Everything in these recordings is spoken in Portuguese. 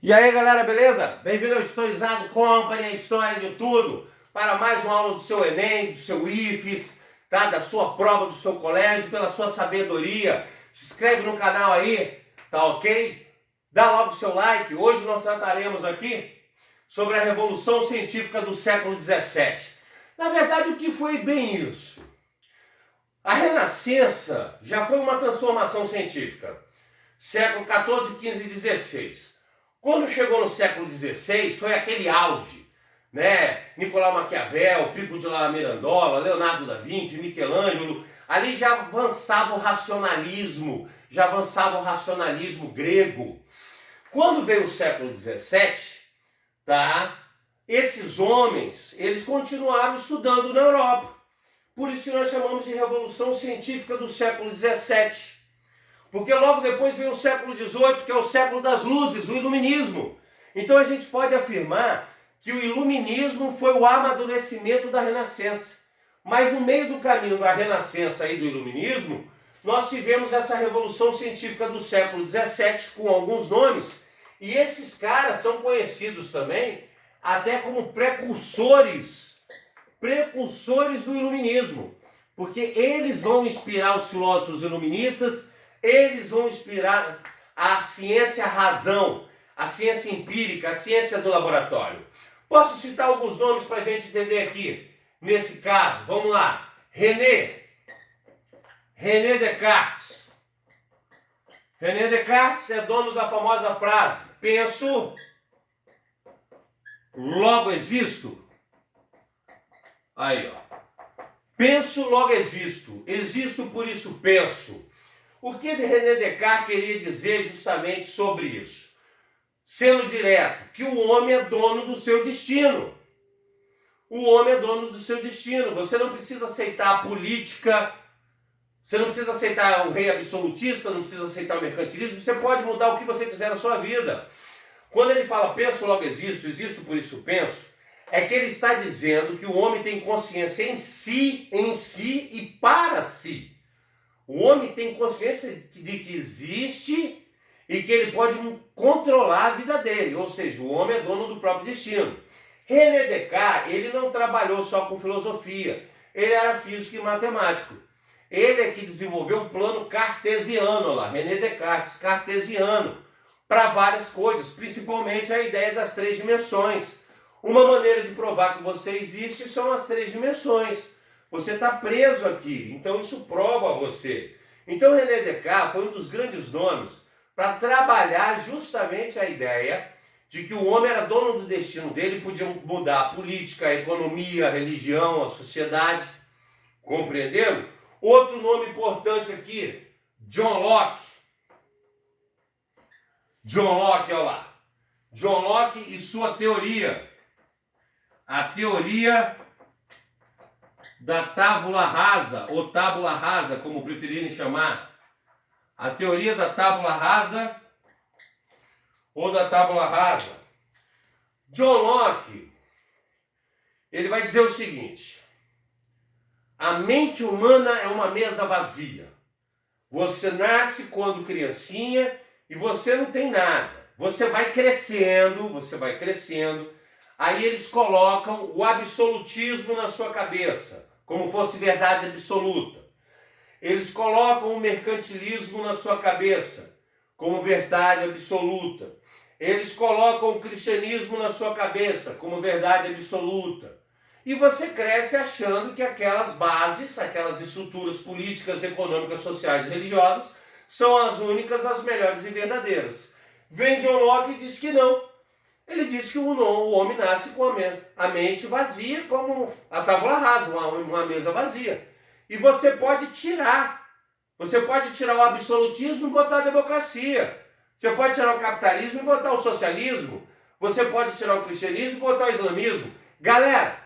E aí galera, beleza? Bem-vindo ao Historizado Company, a história de tudo, para mais uma aula do seu Enem, do seu IFES, tá? Da sua prova, do seu colégio, pela sua sabedoria. Se inscreve no canal aí, tá ok? Dá logo o seu like. Hoje nós trataremos aqui sobre a Revolução Científica do século XVII. Na verdade, o que foi bem isso? A Renascença já foi uma transformação científica. Século XIV, XV e XVI. Quando chegou no século XVI, foi aquele auge, né? Nicolau Maquiavel, Pico de la Mirandola, Leonardo da Vinci, Michelangelo. Ali já avançava o racionalismo grego. Quando veio o século XVII, tá? Esses homens, eles continuaram estudando na Europa. Por isso que nós chamamos de Revolução Científica do século XVII. Porque logo depois vem o século XVIII, que é o século das luzes, o iluminismo. Então a gente pode afirmar que o iluminismo foi o amadurecimento da Renascença. Mas no meio do caminho da Renascença e do iluminismo, nós tivemos essa Revolução Científica do século XVII, com alguns nomes, e esses caras são conhecidos também até como precursores do iluminismo, porque eles vão inspirar os filósofos iluministas. Eles vão inspirar a ciência razão, a ciência empírica, a ciência do laboratório. Posso citar alguns nomes para a gente entender aqui? Nesse caso, vamos lá. René Descartes. René Descartes é dono da famosa frase: penso, logo existo. Aí, ó. Penso, logo existo. Existo, por isso penso. O que René Descartes queria dizer justamente sobre isso? Sendo direto, que o homem é dono do seu destino. O homem é dono do seu destino. Você não precisa aceitar a política, você não precisa aceitar o rei absolutista, não precisa aceitar o mercantilismo, você pode mudar o que você quiser na sua vida. Quando ele fala penso, logo existo, existo, por isso penso, é que ele está dizendo que o homem tem consciência em si e para si. O homem tem consciência de que existe e que ele pode controlar a vida dele, ou seja, o homem é dono do próprio destino. René Descartes, ele não trabalhou só com filosofia, ele era físico e matemático. Ele é que desenvolveu o plano cartesiano lá, René Descartes, cartesiano, para várias coisas, principalmente a ideia das três dimensões. Uma maneira de provar que você existe são as três dimensões. Você está preso aqui, então isso prova você. Então René Descartes foi um dos grandes nomes para trabalhar justamente a ideia de que o homem era dono do destino dele, podia mudar a política, a economia, a religião, a sociedade. Compreendendo? Outro nome importante aqui, John Locke. John Locke, olha lá. John Locke e sua teoria. A teoria da tábula rasa, ou tábula rasa, como preferirem chamar. A teoria da tábula rasa, ou da tábula rasa. John Locke, ele vai dizer o seguinte: a mente humana é uma mesa vazia. Você nasce quando criancinha e você não tem nada. Você vai crescendo, aí eles colocam o absolutismo na sua cabeça, como fosse verdade absoluta. Eles colocam o mercantilismo na sua cabeça, como verdade absoluta. Eles colocam o cristianismo na sua cabeça, como verdade absoluta. E você cresce achando que aquelas bases, aquelas estruturas políticas, econômicas, sociais e religiosas são as únicas, as melhores e verdadeiras. Vem John Locke e diz que não. Ele diz que o homem nasce com a mente vazia, como a tábula rasa, uma mesa vazia. E você pode tirar o absolutismo e botar a democracia. Você pode tirar o capitalismo e botar o socialismo. Você pode tirar o cristianismo e botar o islamismo. Galera,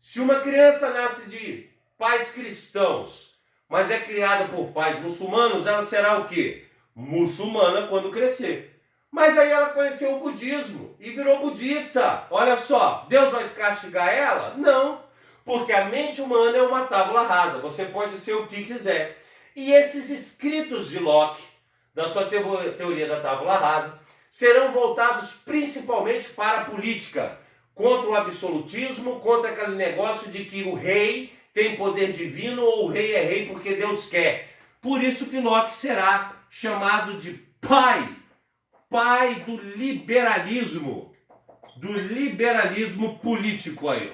se uma criança nasce de pais cristãos, mas é criada por pais muçulmanos, ela será o quê? Muçulmana quando crescer. Mas aí ela conheceu o budismo e virou budista. Olha só, Deus vai castigar ela? Não, porque a mente humana é uma tábula rasa. Você pode ser o que quiser. E esses escritos de Locke, da sua teoria da tábula rasa, serão voltados principalmente para a política, contra o absolutismo, contra aquele negócio de que o rei tem poder divino ou o rei é rei porque Deus quer. Por isso que Locke será chamado de pai do liberalismo político aí.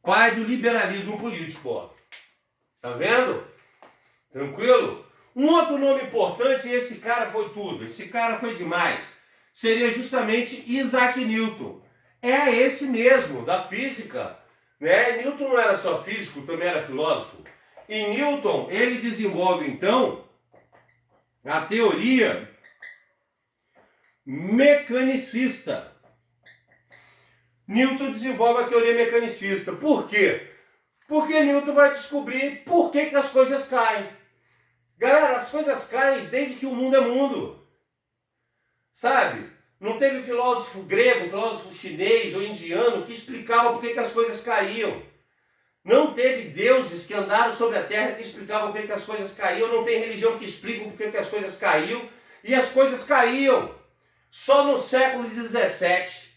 Pai do liberalismo político, ó. Tá vendo? Tranquilo? Um outro nome importante, e esse cara foi tudo, esse cara foi demais, seria justamente Isaac Newton. É esse mesmo, da física, né? Newton não era só físico, também era filósofo. E Newton, ele desenvolve então a teoria mecanicista. Newton desenvolve a teoria mecanicista. Por quê? Porque Newton vai descobrir por que as coisas caem. Galera, as coisas caem desde que o mundo é mundo. Sabe? Não teve filósofo grego, filósofo chinês ou indiano que explicava por que as coisas caíam. Não teve deuses que andaram sobre a terra que explicavam por que as coisas caíam. Não tem religião que explica por que as coisas caíam. E as coisas caíam. Só no século XVII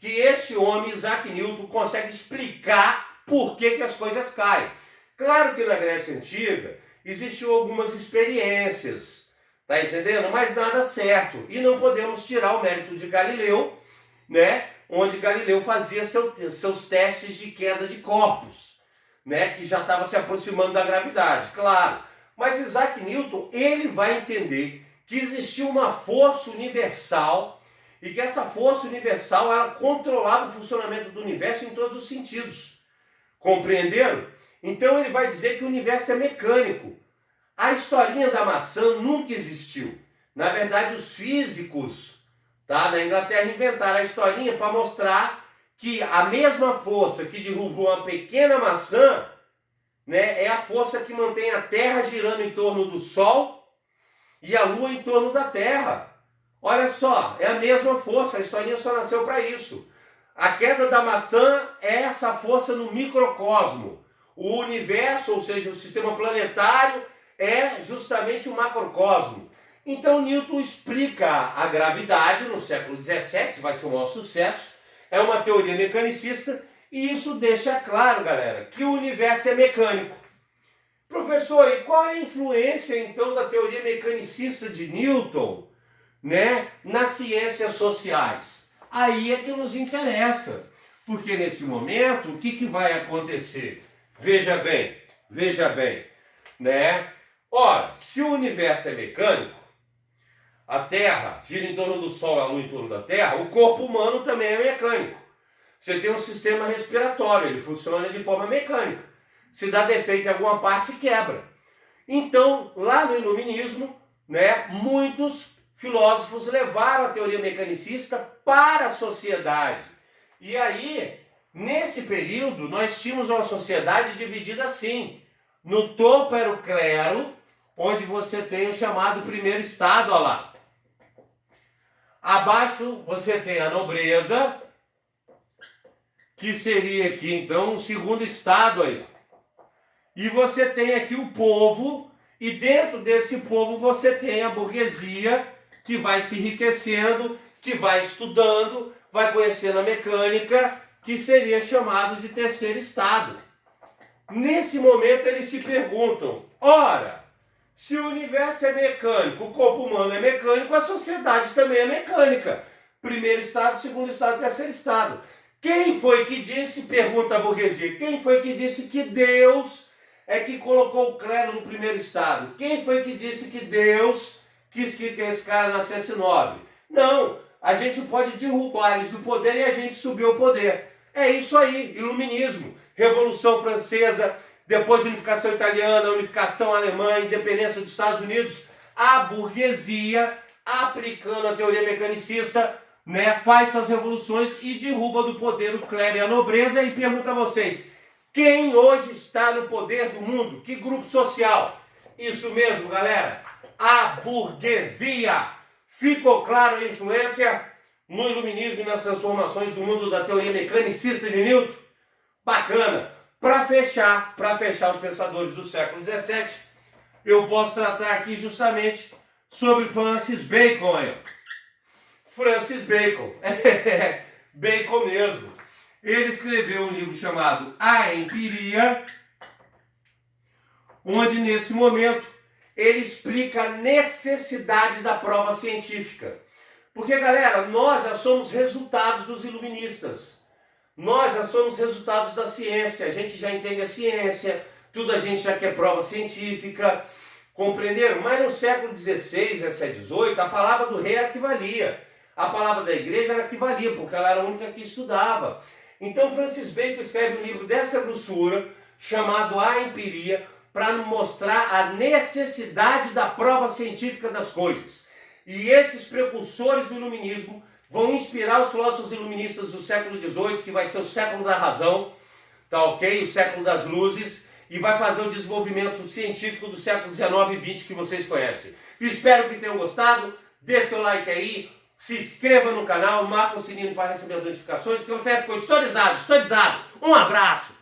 que esse homem, Isaac Newton, consegue explicar por que as coisas caem. Claro que na Grécia Antiga existiam algumas experiências, tá entendendo? Mas nada certo. E não podemos tirar o mérito de Galileu, né? Onde Galileu fazia seus testes de queda de corpos, né? Que já estava se aproximando da gravidade, claro. Mas Isaac Newton, ele vai entender que existia uma força universal e que essa força universal, ela controlava o funcionamento do universo em todos os sentidos. Compreenderam? Então ele vai dizer que o universo é mecânico. A historinha da maçã nunca existiu. Na verdade, os físicos, tá, na Inglaterra inventaram a historinha para mostrar que a mesma força que derrubou uma pequena maçã, né, é a força que mantém a Terra girando em torno do Sol e a Lua em torno da Terra. Olha só, é a mesma força, a historinha só nasceu para isso. A queda da maçã é essa força no microcosmo. O universo, ou seja, o sistema planetário, é justamente o macrocosmo. Então Newton explica a gravidade no século XVII, vai ser um maior sucesso, é uma teoria mecanicista, e isso deixa claro, galera, que o universo é mecânico. Professor, e qual é a influência então da teoria mecanicista de Newton, né, nas ciências sociais? Aí é que nos interessa, porque nesse momento, o que vai acontecer? Veja bem, né? Ora, se o universo é mecânico, a Terra gira em torno do Sol, a Lua em torno da Terra, o corpo humano também é mecânico. Você tem um sistema respiratório, ele funciona de forma mecânica. Se dá defeito em alguma parte, quebra. Então, lá no Iluminismo, né, muitos filósofos levaram a teoria mecanicista para a sociedade. E aí, nesse período, nós tínhamos uma sociedade dividida assim. No topo era o clero, onde você tem o chamado primeiro estado, olha lá. Abaixo você tem a nobreza, que seria aqui então o segundo estado aí. E você tem aqui o povo, e dentro desse povo você tem a burguesia, que vai se enriquecendo, que vai estudando, vai conhecendo a mecânica, que seria chamado de terceiro estado. Nesse momento eles se perguntam, ora, se o universo é mecânico, o corpo humano é mecânico, a sociedade também é mecânica. Primeiro estado, segundo estado, terceiro estado. Quem foi que disse, pergunta a burguesia, quem foi que disse que Deus é que colocou o clero no primeiro estado? Quem foi que disse que Deus quis que esse cara nascesse nobre? Não, a gente pode derrubar eles do poder e a gente subir ao poder. É isso aí, iluminismo, Revolução Francesa, depois unificação italiana, unificação alemã, independência dos Estados Unidos. A burguesia, aplicando a teoria mecanicista, né, faz suas revoluções e derruba do poder o clero e a nobreza. E pergunta a vocês, quem hoje está no poder do mundo? Que grupo social? Isso mesmo, galera, a burguesia. Ficou claro a influência no iluminismo e nas transformações do mundo da teoria mecanicista de Newton? Bacana. Para fechar os pensadores do século XVII, eu posso tratar aqui justamente sobre Francis Bacon. Francis Bacon. Bacon mesmo. Ele escreveu um livro chamado A Empiria, onde nesse momento ele explica a necessidade da prova científica. Porque, galera, nós já somos resultados dos iluministas. Nós já somos resultados da ciência. A gente já entende a ciência, tudo a gente já quer prova científica. Compreenderam? Mas no século XVI, XVII, XVIII, a palavra do rei era que valia. A palavra da igreja era que valia, porque ela era a única que estudava. Então Francis Bacon escreve um livro dessa grossura, chamado A Empiria, para mostrar a necessidade da prova científica das coisas. E esses precursores do iluminismo vão inspirar os filósofos iluministas do século XVIII, que vai ser o século da razão, tá ok? O século das luzes, e vai fazer o desenvolvimento científico do século XIX e XX que vocês conhecem. Espero que tenham gostado, dê seu like aí, se inscreva no canal, marca o sininho para receber as notificações, porque você ficou historizado. Um abraço!